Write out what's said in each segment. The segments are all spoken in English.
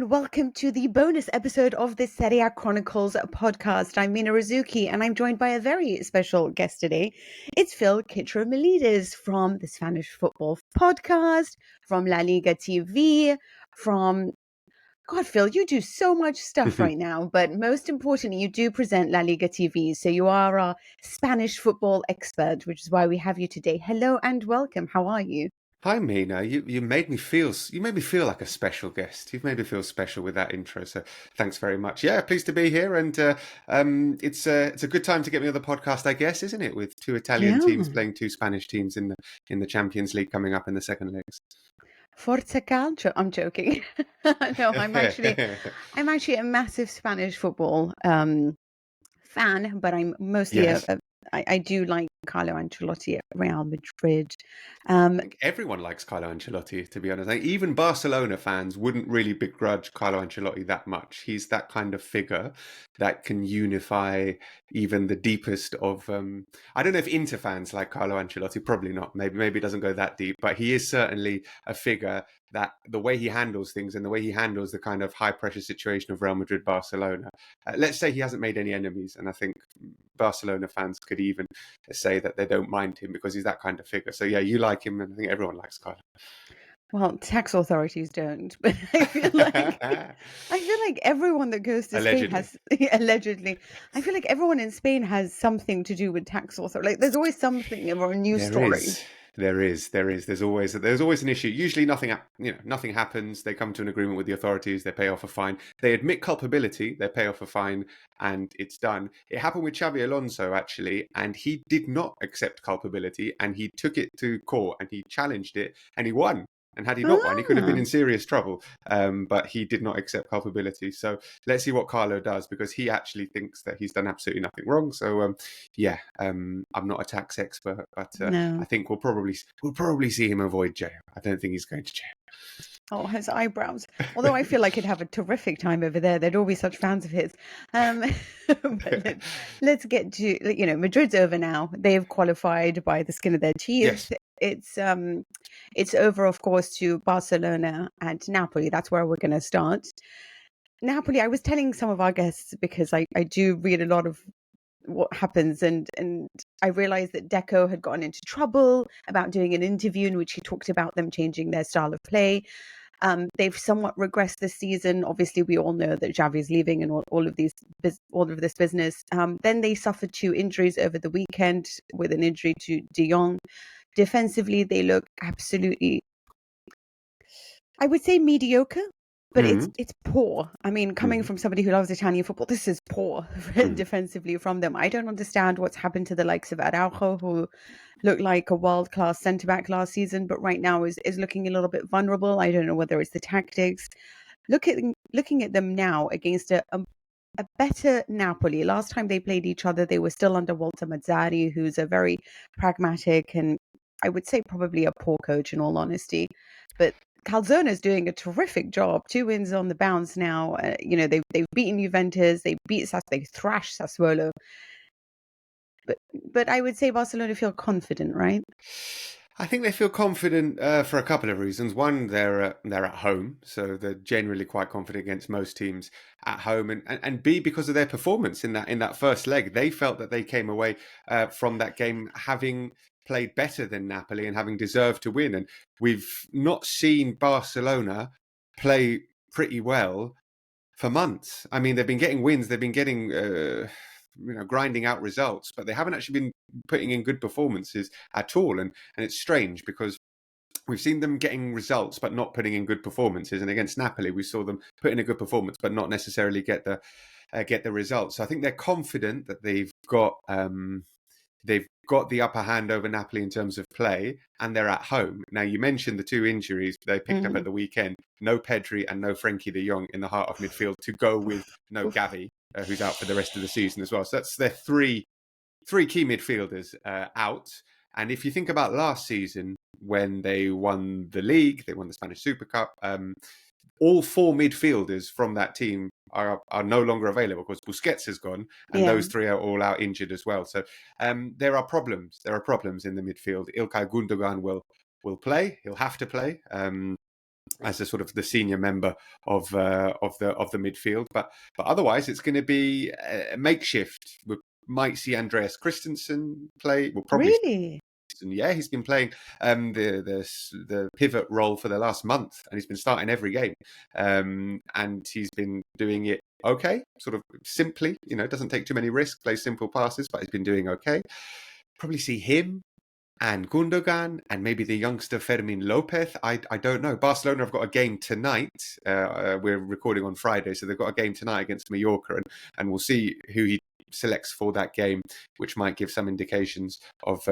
welcome to the bonus episode of the Serie Chronicles podcast. I'm Mina Rzouki, and I'm joined by a very special guest today. It's Phil Kitromilides from the Spanish Football Podcast, from La Liga TV, from... God, Phil, you do so much stuff right now, but most importantly, you do present La Liga TV, so you are our Spanish football expert, which is why we have you today. Hello and welcome. How are you? Hi Mina, you made me feel like a special guest. You've made me feel special with that intro, so thanks very much. Yeah, pleased to be here, and it's a good time to get me on the podcast, I guess, isn't it? With two Italian Yeah. teams playing two Spanish teams in the Champions League coming up in the second legs. Forza Calcio. I'm joking. No, I'm actually a massive Spanish football fan, but I'm mostly Yes. I do like Carlo Ancelotti at Real Madrid. I think everyone likes Carlo Ancelotti, to be honest. Like, even Barcelona fans wouldn't really begrudge Carlo Ancelotti that much. He's that kind of figure that can unify even the deepest of. I don't know if Inter fans like Carlo Ancelotti. Probably not. Maybe it doesn't go that deep. But he is certainly a figure that the way he handles things and the way he handles the kind of high pressure situation of Real Madrid, Barcelona. Let's say he hasn't made any enemies, and I think Barcelona fans could even say that they don't mind him because he's that kind of figure. So yeah, you like him, and I think everyone likes Carlo. Well, tax authorities don't, but I feel like everyone that goes to Spain Allegedly. has allegedly. I feel like everyone in Spain has something to do with tax authority. Like, there's always something or a news There story. is. There is. There's always an issue. Usually nothing happens. They come to an agreement with the authorities. They pay off a fine. They admit culpability. They pay off a fine, and it's done. It happened with Xabi Alonso actually, and he did not accept culpability, and he took it to court, and he challenged it, and he won. And had he not won, he could have been Ah. in serious trouble. But he did not accept culpability. So let's see what Carlo does, because he actually thinks that he's done absolutely nothing wrong. So I'm not a tax expert, but I No. think we'll probably see him avoid jail. I don't think he's going to jail. Oh, his eyebrows. Although I feel like he'd have a terrific time over there. They'd all be such fans of his. Um, but let's get to, Madrid's over now. They've qualified by the skin of their teeth. Yes. It's over, of course, to Barcelona and Napoli. That's where we're going to start. Napoli, I was telling some of our guests, because I do read a lot of what happens, and I realized that Deco had gotten into trouble about doing an interview in which he talked about them changing their style of play. They've somewhat regressed this season. Obviously, we all know that Xavi's leaving and all of this business. Then they suffered 2 injuries over the weekend, with an injury to De Jong. Defensively, they look absolutely, I would say, mediocre, but it's poor. I mean, coming from somebody who loves Italian football, this is poor defensively from them. I don't understand what's happened to the likes of Araujo, who looked like a world-class centre-back last season, but right now is looking a little bit vulnerable. I don't know whether it's the tactics. Looking at them now against a better Napoli. Last time they played each other, they were still under Walter Mazzarri, who's a very pragmatic and, I would say, probably a poor coach, in all honesty. But Calzone is doing a terrific job. 2 wins on the bounce now. They've beaten Juventus. They thrashed Sassuolo. But I would say Barcelona feel confident, right? I think they feel confident for a couple of reasons. One, they're at home, so they're generally quite confident against most teams at home, and B, because of their performance in that first leg, they felt that they came away from that game having played better than Napoli and having deserved to win. And we've not seen Barcelona play pretty well for months. I mean, they've been getting wins, they've been getting grinding out results, but they haven't actually been putting in good performances at all. And it's strange, because we've seen them getting results but not putting in good performances. And against Napoli, we saw them put in a good performance but not necessarily get the results. So I think they're confident that they've got the upper hand over Napoli in terms of play, and they're at home. Now, you mentioned the 2 injuries they picked up at the weekend. No Pedri and no Frenkie de Jong in the heart of midfield, to go with no Gavi, who's out for the rest of the season as well. So that's their three key midfielders out. And if you think about last season, when they won the league, they won the Spanish Super Cup, all 4 midfielders from that team are no longer available, because Busquets has gone, and Yeah. those 3 are all out injured as well. So there are problems. There are problems in the midfield. Ilkay Gundogan will play. He'll have to play. as a sort of the senior member of the midfield. But otherwise, it's going to be a makeshift. We might see Andreas Christensen play. We'll probably. Really? And yeah, he's been playing the pivot role for the last month, and he's been starting every game, and he's been doing it okay, sort of simply. Doesn't take too many risks, plays simple passes, but he's been doing okay. Probably see him and Gundogan and maybe the youngster Fermin Lopez. I don't know. Barcelona have got a game tonight. We're recording on Friday, so they've got a game tonight against Mallorca, and we'll see who he selects for that game, which might give some indications of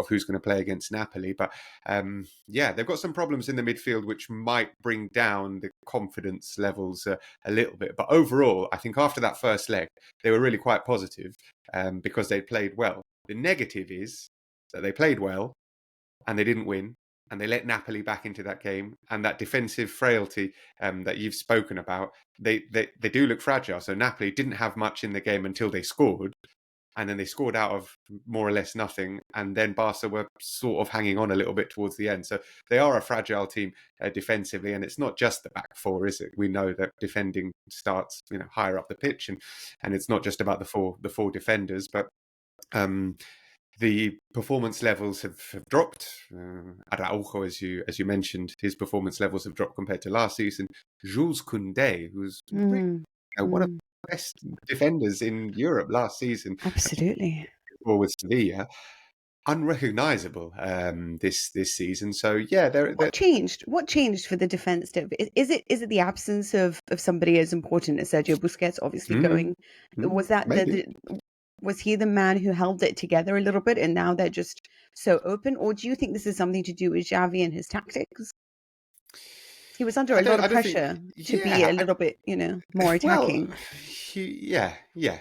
who's going to play against Napoli. But they've got some problems in the midfield, which might bring down the confidence levels a little bit. But overall, I think after that first leg, they were really quite positive because they played well. The negative is that they played well and they didn't win, and they let Napoli back into that game, and that defensive frailty that you've spoken about, they do look fragile. So Napoli didn't have much in the game until they scored, and then they scored out of more or less nothing, and then Barca were sort of hanging on a little bit towards the end. So they are a fragile team defensively, and it's not just the back four, is it? We know that defending starts higher up the pitch, and it's not just about the four defenders, but the performance levels have dropped. Araujo, as you mentioned, his performance levels have dropped compared to last season. Jules Koundé, who's really, one of the best defenders in Europe last season, Absolutely. or with Sevilla, unrecognisable this season. So yeah, What changed? What changed for the defense? Is it the absence of somebody as important as Sergio Busquets obviously going? Was that maybe. Was he the man who held it together a little bit, and now they're just so open? Or do you think this is something to do with Xavi and his tactics? He was under a lot of don't think. pressure to be a Yeah, little bit, more well, attacking. yeah.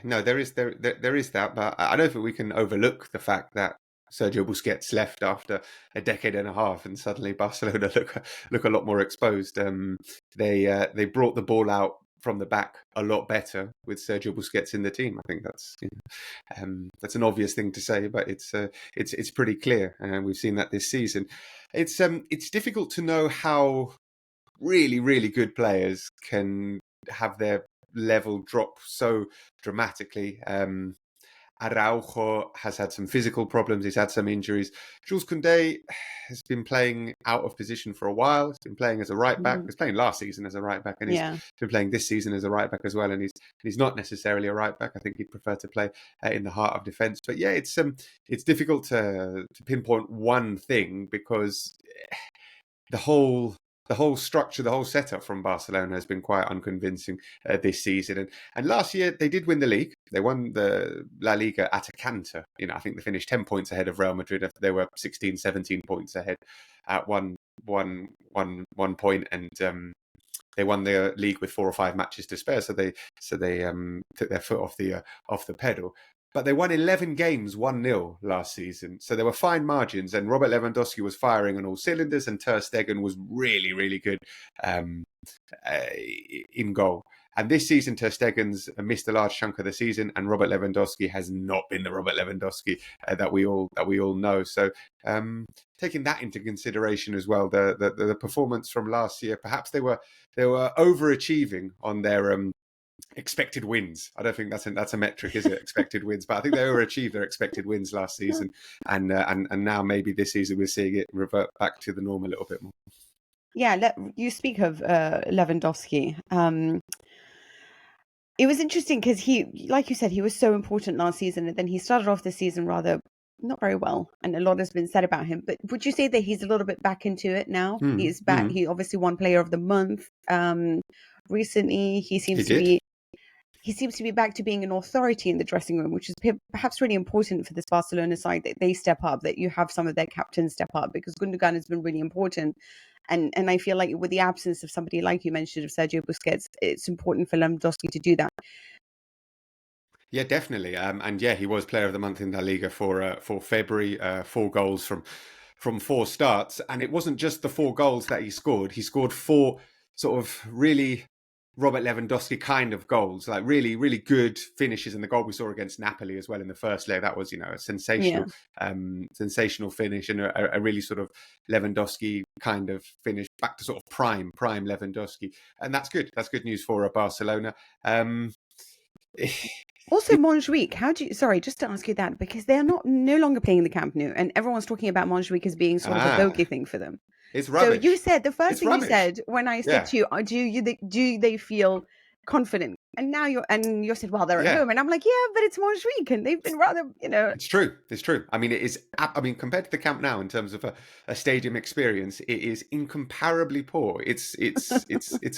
No, there is that, but I don't think we can overlook the fact that Sergio Busquets left after a decade and a half, and suddenly Barcelona look a lot more exposed. They brought the ball out from the back a lot better with Sergio Busquets in the team. I think that's an obvious thing to say, but it's pretty clear, and we've seen that this season. It's difficult to know how really, really good players can have their level drop so dramatically. Araujo has had some physical problems. He's had some injuries. Jules Koundé has been playing out of position for a while. He's been playing as a right back. He was playing last season as a right back, and he's Yeah. been playing this season as a right back as well. And he's not necessarily a right back. I think he'd prefer to play in the heart of defence. But yeah, it's difficult to pinpoint one thing because the whole structure, the whole setup from Barcelona has been quite unconvincing this season. And last year they did win the league. They won the La Liga at a canter. I think they finished 10 points ahead of Real Madrid. They were 16, 17 points ahead at one point, and they won the league with 4 or 5 matches to spare. So they took their foot off the pedal. But they won 11 games 1-0 last season. So there were fine margins, and Robert Lewandowski was firing on all cylinders, and Ter Stegen was really, really good in goal. And this season, Ter Stegen's missed a large chunk of the season, and Robert Lewandowski has not been the Robert Lewandowski that we all know. So taking that into consideration as well, the performance from last year, perhaps they were overachieving on their expected wins. I don't think that's a metric, is it? Expected wins, but I think they overachieved their expected wins last season, and now maybe this season we're seeing it revert back to the norm a little bit more. Yeah, you speak of Lewandowski. It was interesting because he, like you said, he was so important last season, and then he started off the season rather not very well, and a lot has been said about him. But would you say that he's a little bit back into it now? He's back. He obviously won Player of the Month recently. He seems to be back to being an authority in the dressing room, which is perhaps really important for this Barcelona side, that they step up, that you have some of their captains step up, because Gundogan has been really important. And I feel like with the absence of somebody like you mentioned of Sergio Busquets, it's important for Lewandowski to do that. Yeah, definitely. And yeah, he was Player of the Month in La Liga for February. 4 goals from 4 starts, and it wasn't just the 4 goals that he scored. He scored 4 sort of really Robert Lewandowski kind of goals, like really, really good finishes. And the goal we saw against Napoli as well in the first leg, that was, a Yeah. sensational finish, and a really sort of Lewandowski kind of finish, back to sort of prime Lewandowski. And that's good. That's good news for Barcelona. Also, Montjuic, sorry, just to ask you that, because they're no longer playing in the Camp Nou, and everyone's talking about Montjuic as being sort of a bogey thing for them. It's So you rubbish. said, the first It's thing you rubbish. said when I said Yeah. to you, do they feel confident? And now you said, well, they're at Yeah. home, and I'm like, yeah, but it's Montjuic, and they've been rather, It's true. It's true. I mean, it is. I mean, compared to the Camp Nou in terms of a stadium experience, it is incomparably poor. It's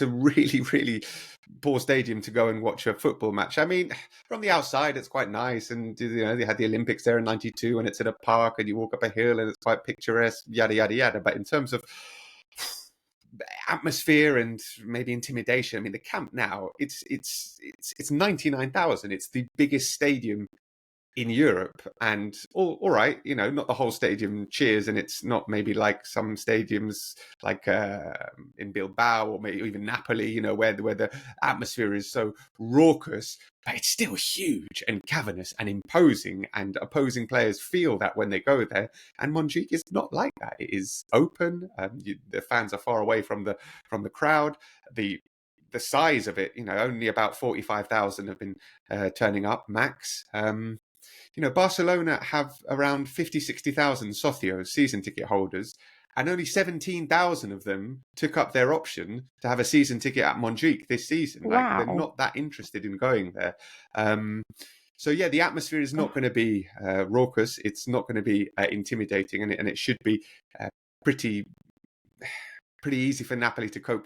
a really, really poor stadium to go and watch a football match. I mean, from the outside, it's quite nice, and they had the Olympics there in '92, and it's at a park, and you walk up a hill, and it's quite picturesque, yada yada yada. But in terms of atmosphere and maybe intimidation, I mean, the Camp Nou, it's 99,000. It's the biggest stadium in Europe, and all right, not the whole stadium cheers, and it's not maybe like some stadiums like in Bilbao or maybe even Napoli, where the atmosphere is so raucous, but it's still huge and cavernous and imposing, and opposing players feel that when they go there. And Montjuic is not like that. It is open. The fans are far away from the crowd. The size of it, only about 45,000 have been turning up max. Barcelona have around 50, 60,000 socios, season ticket holders, and only 17,000 of them took up their option to have a season ticket at Montjuic this season. Like, they're wow. not that interested in going there. So yeah, the atmosphere is not going to be raucous. It's not going to be intimidating, and it should be pretty easy for Napoli to cope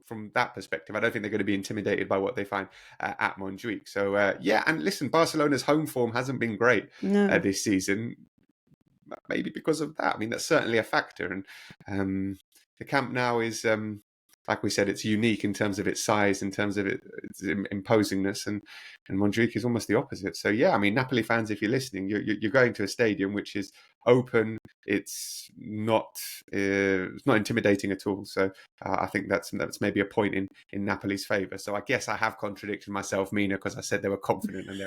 from that perspective. I don't think they're going to be intimidated by what they find at Montjuic. So yeah, and listen, Barcelona's home form hasn't been great No. this season, maybe because of that. I mean, that's certainly a factor. And the Camp Nou is, like we said, it's unique in terms of its size, in terms of its imposingness, and Montjuic is almost the opposite. So yeah, I mean, Napoli fans, if you're listening, you're going to a stadium which is open. It's not intimidating at all. So I think that's maybe a point in Napoli's favour. So I guess I have contradicted myself, Mina, because I said they were confident and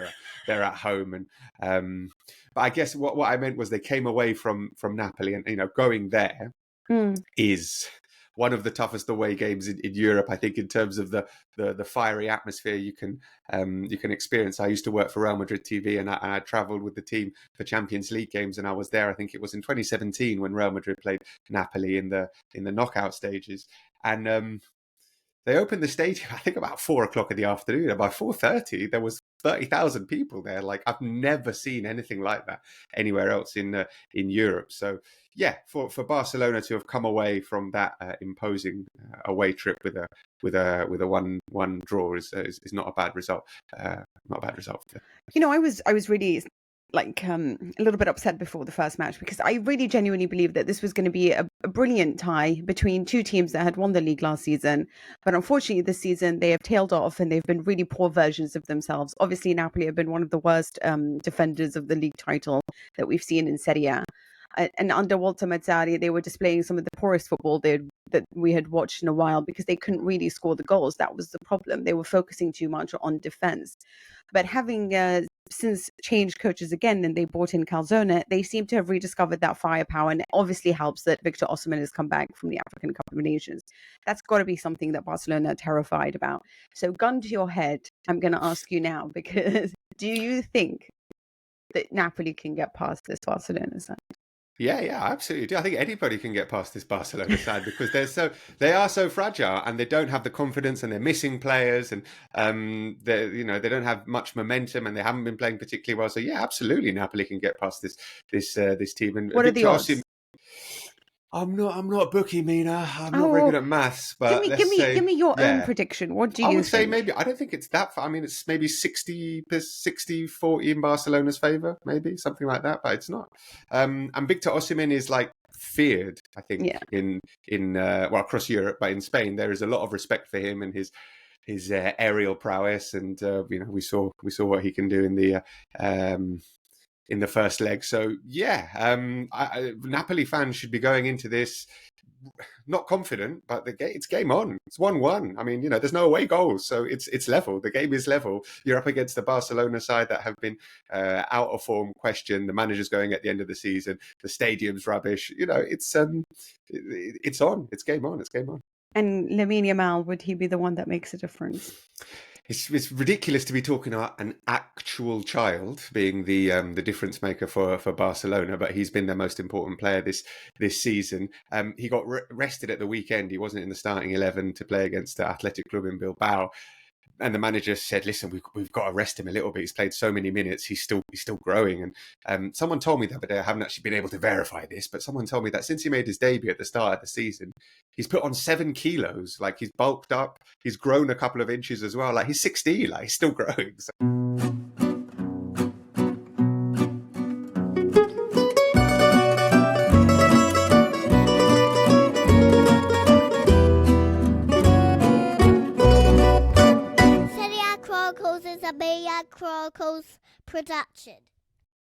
they're at home. And but I guess what I meant was they came away from Napoli, and going there is one of the toughest away games in Europe, I think, in terms of the fiery atmosphere you can experience. I used to work for Real Madrid TV, and I travelled with the team for Champions League games, and I was there. I think it was in 2017 when Real Madrid played Napoli in the knockout stages, and they opened the stadium, I think, about 4 o'clock in the afternoon. And by 4:30, there was 30,000 people there. Like, I've never seen anything like that anywhere else in Europe. So yeah, for Barcelona to have come away from that imposing away trip with a 1-1 draw is not a bad result. Not a bad result. I was really like a little bit upset before the first match, because I really genuinely believed that this was going to be a brilliant tie between two teams that had won the league last season. But unfortunately, this season they have tailed off, and they've been really poor versions of themselves. Obviously, Napoli have been one of the worst defenders of the league title that we've seen in Serie A. And under Walter Mazzarri, they were displaying some of the poorest football that we had watched in a while, because they couldn't really score the goals. That was the problem. They were focusing too much on defense. But having since changed coaches again, and they brought in Calzone, they seem to have rediscovered that firepower. And it obviously helps that Victor Osimhen has come back from the African Cup of Nations. That's got to be something that Barcelona are terrified about. So, gun to your head, I'm going to ask you now, because do you think that Napoli can get past this Barcelona side? Yeah, I absolutely do. I think anybody can get past this Barcelona side, because they are so fragile, and they don't have the confidence, and they're missing players, and they don't have much momentum, and they haven't been playing particularly well. So yeah, absolutely, Napoli can get past this team. And What are the Victor odds? I'm not a bookie, Mina. I'm not very good at maths, Give but me, let's say, give me your own yeah. prediction. What do I you would say think? maybe, I don't think it's that far. I mean, it's maybe 60-40 in Barcelona's favour, maybe something like that, but it's not. And Victor Osimhen is like feared, I think, Yeah. in across Europe, but in Spain there is a lot of respect for him and his aerial prowess, and we saw what he can do in the first leg. So yeah, Napoli fans should be going into this not confident, but it's game on. It's 1-1. I mean, there's no away goals, so it's level. The game is level. You're up against the Barcelona side that have been out of form, question. The manager's going at the end of the season. The stadium's rubbish. It's on. It's game on. It's game on. And Lamine Yamal, would he be the one that makes a difference? It's ridiculous to be talking about an actual child being the difference maker for Barcelona, but he's been their most important player this season. He got rested at the weekend. He wasn't in the starting 11 to play against the Athletic Club in Bilbao. And the manager said, "Listen, we've got to rest him a little bit. He's played so many minutes. He's still growing." And someone told me the other day, I haven't actually been able to verify this, but someone told me that since he made his debut at the start of the season, he's put on 7 kilos. Like, he's bulked up. He's grown a couple of inches as well. Like, he's 16. Like, he's still growing. So. Chronicles is a Chronicles production.